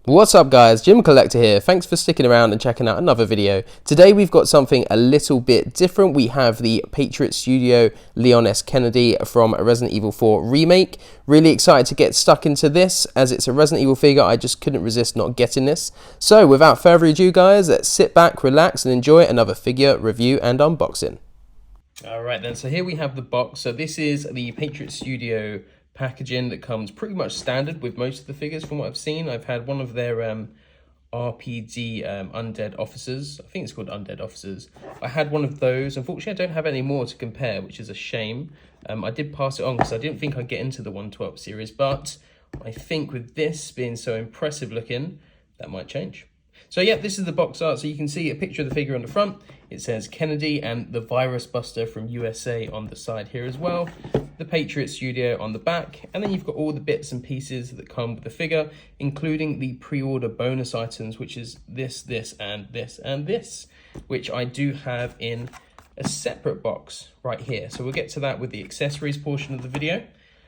What's up guys, Jim Collector here. Thanks for sticking around and checking out another video. Today we've got something a little bit different. We have the Patriot Studio Leon S. Kennedy from Resident Evil 4 Remake. Really excited to get stuck into this as it's a Resident Evil figure. I just couldn't resist not getting this. So without further ado guys, let's sit back, relax and enjoy another figure review and unboxing. Alright then, so here we have the box. So this is the Patriot Studio packaging that comes pretty much standard with most of the figures from what I've seen. I've had one of their RPD undead officers. I think it's called undead officers. I had one of those. Unfortunately, I don't have any more to compare, which is a shame. I did pass it on because I didn't think I'd get into the 112 series, but I think with this being so impressive looking, that might change. So yeah, this is the box art. So you can see a picture of the figure on the front. It says Kennedy and the Virus Buster from USA on the side here as well. The Patriot Studio on the back. And then you've got all the bits and pieces that come with the figure, including the pre-order bonus items, which is this, and this, which I do have in a separate box right here. So we'll get to that with the accessories portion of the video.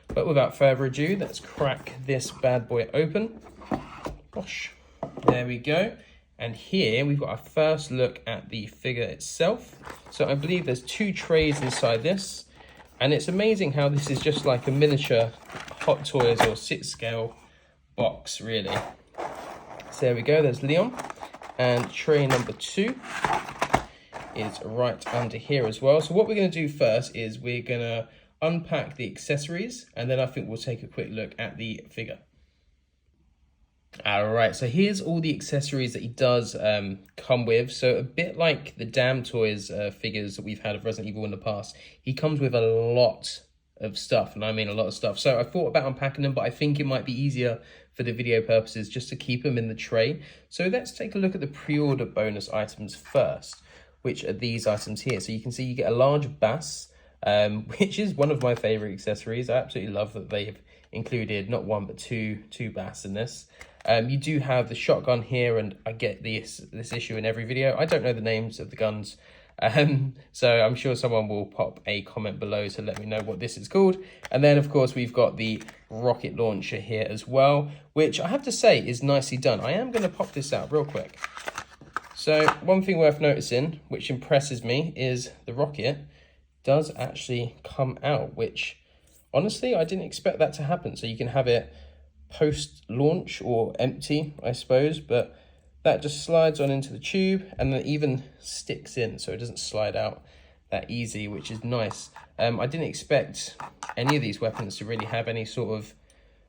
But without further ado, let's crack this bad boy open. Gosh, there we go. And here we've got our first look at the figure itself. So I believe there's 2 trays inside this. And it's amazing how this is just like a miniature Hot Toys or 6-scale box, really. So there we go, there's Leon. And tray number 2 is right under here as well. So what we're going to do first is we're going to unpack the accessories. And then I think we'll take a quick look at the figure. Alright, so here's all the accessories that he does come with. So a bit like the Damn Toys figures that we've had of Resident Evil in the past, he comes with a lot of stuff, and I mean a lot of stuff. So I thought about unpacking them, but I think it might be easier for the video purposes just to keep them in the tray. So let's take a look at the pre-order bonus items first, which are these items here. So you can see you get a large bass, which is one of my favorite accessories. I absolutely love that they've included not one but two bass in this. You do have the shotgun here, and I get this issue in every video. I don't know the names of the guns, so I'm sure someone will pop a comment below to let me know what this is called. And then, of course, we've got the rocket launcher here as well, which I have to say is nicely done. I am going to pop this out real quick. So one thing worth noticing, which impresses me, is the rocket does actually come out, which honestly, I didn't expect that to happen. So you can have it post-launch or empty, I suppose, but that just slides on into the tube and then even sticks in, so it doesn't slide out that easy, which is nice. I didn't expect any of these weapons to really have any sort of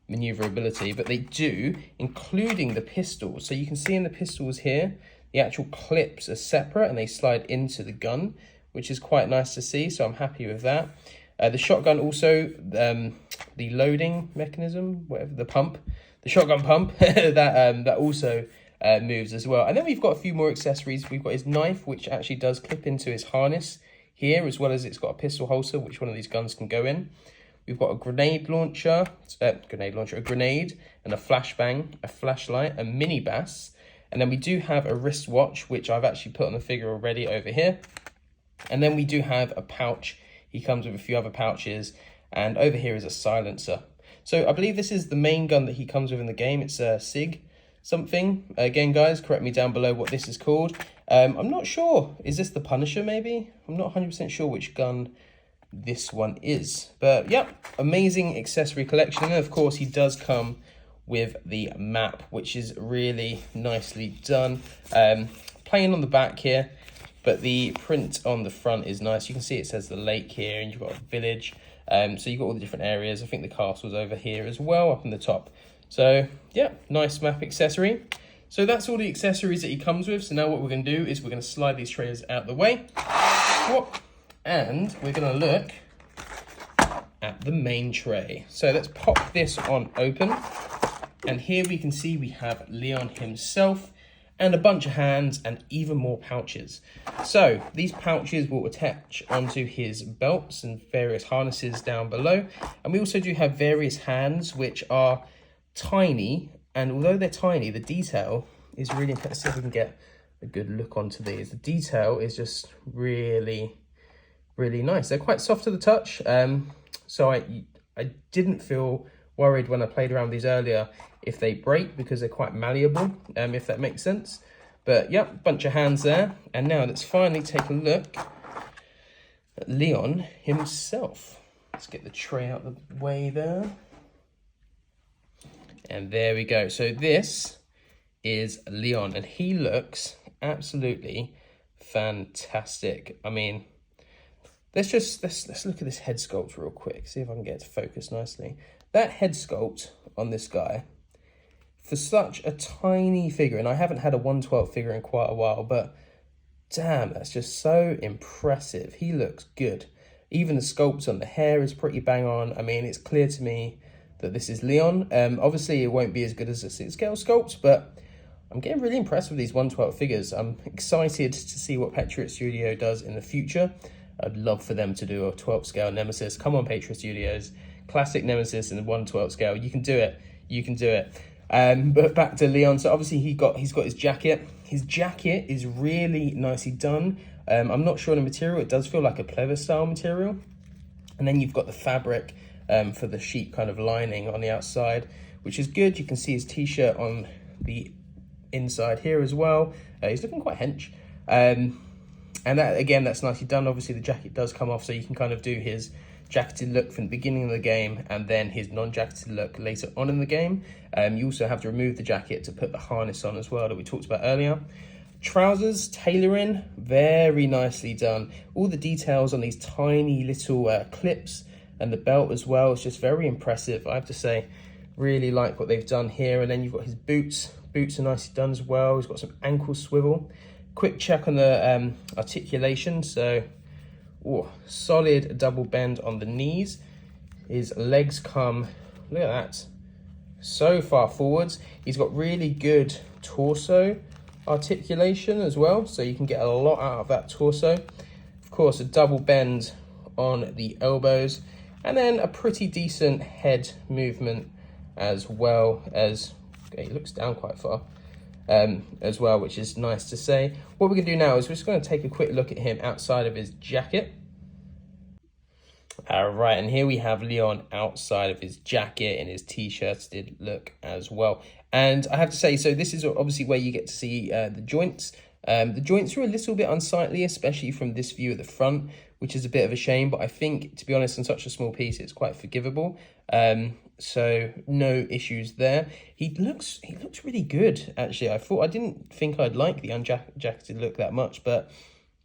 maneuverability, but they do, including the pistols. So you can see in the pistols here, the actual clips are separate and they slide into the gun, which is quite nice to see, so I'm happy with that. The shotgun also, the loading mechanism, whatever, the shotgun pump, that also moves as well. And then we've got a few more accessories. We've got his knife, which actually does clip into his harness here, as well as it's got a pistol holster, which one of these guns can go in. We've got a grenade launcher, a grenade, and a flashbang, a flashlight, a mini bass. And then we do have a wristwatch, which I've actually put on the figure already over here. And then we do have a pouch. He comes with a few other pouches, and over here is a silencer. So I believe this is the main gun that he comes with in the game. It's a SIG something. Again, guys, correct me down below what this is called. I'm not sure. Is this the Punisher, maybe? I'm not 100% sure which gun this one is. But, yeah, amazing accessory collection. And, of course, he does come with the map, which is really nicely done. Plain on the back here. But the print on the front is nice. You can see it says the lake here, and you've got a village. So you've got all the different areas. I think the castle's over here as well, up in the top. So, yeah, nice map accessory. So that's all the accessories that he comes with. So now what we're going to do is we're going to slide these trays out the way. And we're going to look at the main tray. So let's pop this on open. And here we can see we have Leon himself, and a bunch of hands and even more pouches. So these pouches will attach onto his belts and various harnesses down below. And we also do have various hands, which are tiny. And although they're tiny, the detail is really, let's see if we can get a good look onto these. The detail is just really, really nice. They're quite soft to the touch. So I I didn't feel worried when I played around these earlier if they break, because they're quite malleable, if that makes sense. But yep, bunch of hands there. And now let's finally take a look at Leon himself. Let's get the tray out of the way there. And there we go. So this is Leon, and he looks absolutely fantastic. I mean, let's look at this head sculpt real quick, see if I can get it to focus nicely. That head sculpt on this guy, for such a tiny figure, and I haven't had a 1/12 figure in quite a while, but damn, that's just so impressive. He looks good. Even the sculpt on the hair is pretty bang on. I mean, it's clear to me that this is Leon. Obviously, it won't be as good as a 6-scale sculpt, but I'm getting really impressed with these 1/12 figures. I'm excited to see what Patriot Studio does in the future. I'd love for them to do a 12-scale Nemesis. Come on, Patriot Studios. Classic Nemesis in the 1/12 scale. You can do it. You can do it. But back to Leon. So obviously he's got his jacket. His jacket is really nicely done. I'm not sure on the material. It does feel like a pleather style material. And then you've got the fabric for the sheep kind of lining on the outside, which is good. You can see his t-shirt on the inside here as well. He's looking quite hench. And that, again, that's nicely done. Obviously the jacket does come off, so you can kind of do his jacketed look from the beginning of the game and then his non-jacketed look later on in the game. You also have to remove the jacket to put the harness on as well that we talked about earlier. Trousers, tailoring, very nicely done. All the details on these tiny little clips and the belt as well, it's just very impressive, I have to say. Really like what they've done here. And then you've got his boots. Boots are nicely done as well. He's got some ankle swivel. Quick check on the articulation. So, solid double bend on the knees. His legs come, look at that, so far forwards. He's got really good torso articulation as well, so you can get a lot out of that torso. Of course, a double bend on the elbows, and then a pretty decent head movement as well as, okay, he looks down quite far as well, which is nice to say. What we're gonna do now is we're just gonna take a quick look at him outside of his jacket. All right, and here we have Leon outside of his jacket in his t-shirted look as well. And I have to say, so this is obviously where you get to see the joints. The joints are a little bit unsightly, especially from this view at the front, which is a bit of a shame, but I think, to be honest, on such a small piece, it's quite forgivable. So no issues there. He looks really good, actually. I didn't think I'd like the unjacketed look that much, but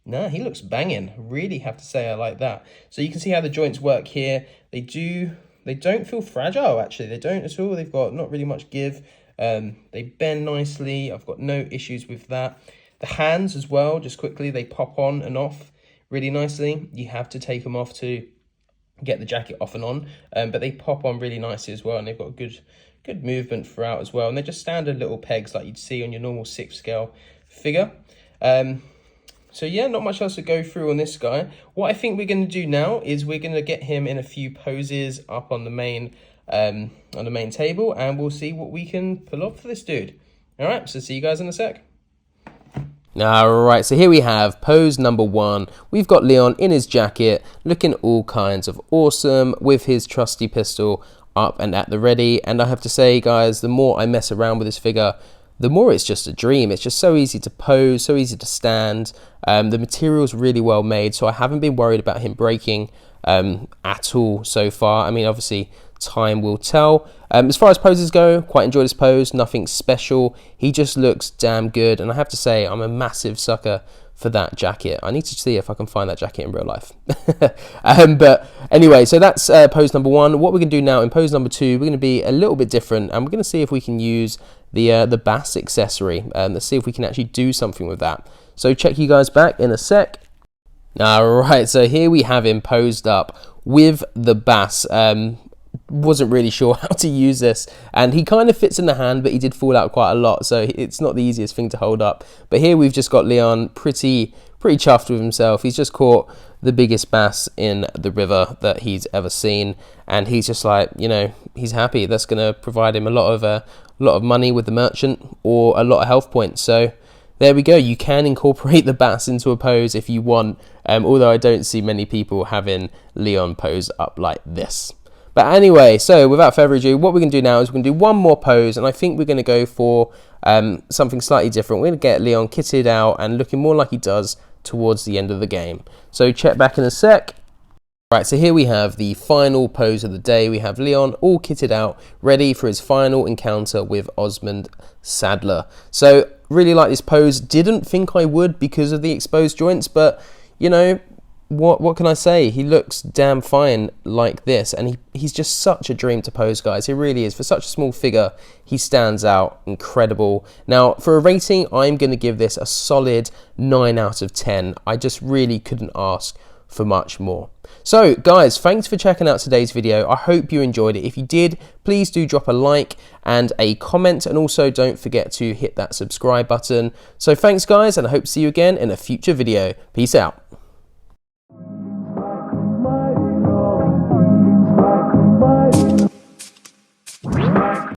no, he looks banging. Really have to say I like that. So you can see how the joints work here. They don't feel fragile, actually. They don't at all. They've got not really much give. They bend nicely. I've got no issues with that. The hands as well, just quickly, they pop on and off really nicely. You have to take them off to get the jacket off and on, but they pop on really nicely as well, and they've got good movement throughout as well. And they're just standard little pegs like you'd see on your normal 6-scale figure. So yeah, not much else to go through on this guy. What I think we're going to do now is we're going to get him in a few poses up on the main table, and we'll see what we can pull off for this dude. All right, so see you guys in a sec. All right, so here we have pose number 1. We've got Leon in his jacket, looking all kinds of awesome with his trusty pistol up and at the ready. And I have to say, guys, the more I mess around with this figure, the more it's just a dream. It's just so easy to pose, so easy to stand. The material's really well made, so I haven't been worried about him breaking at all so far. I mean, obviously, time will tell. As far as poses go, quite enjoy this pose. Nothing special. He just looks damn good, and I have to say, I'm a massive sucker for that jacket. I need to see if I can find that jacket in real life. But anyway, so that's pose number 1. What we're going to do now in pose number 2, we're going to be a little bit different, and we're going to see if we can use the bass accessory. Let's see if we can actually do something with that. So check you guys back in a sec. All right, so here we have him posed up with the bass. Wasn't really sure how to use this, and he kind of fits in the hand, but he did fall out quite a lot, so it's not the easiest thing to hold up. But here we've just got Leon pretty chuffed with himself. He's just caught the biggest bass in the river that he's ever seen, and he's just like, you know, he's happy. That's going to provide him a lot of money with the merchant, or a lot of health points. So there we go. You can incorporate the bass into a pose if you want, although I don't see many people having Leon pose up like this. But anyway, so without further ado, what we're going to do now is we're going to do one more pose, and I think we're going to go for something slightly different. We're going to get Leon kitted out and looking more like he does towards the end of the game. So check back in a sec. Right, so here we have the final pose of the day. We have Leon all kitted out, ready for his final encounter with Osmond Sadler. So really like this pose. Didn't think I would because of the exposed joints, but you know, what can I say? He looks damn fine like this, and he's just such a dream to pose, guys. He really is. For such a small figure, he stands out. Incredible. Now, for a rating, I'm going to give this a solid 9 out of 10. I just really couldn't ask for much more. So guys, thanks for checking out today's video. I hope you enjoyed it. If you did, please do drop a like and a comment, and also don't forget to hit that subscribe button. So thanks guys, and I hope to see you again in a future video. Peace out.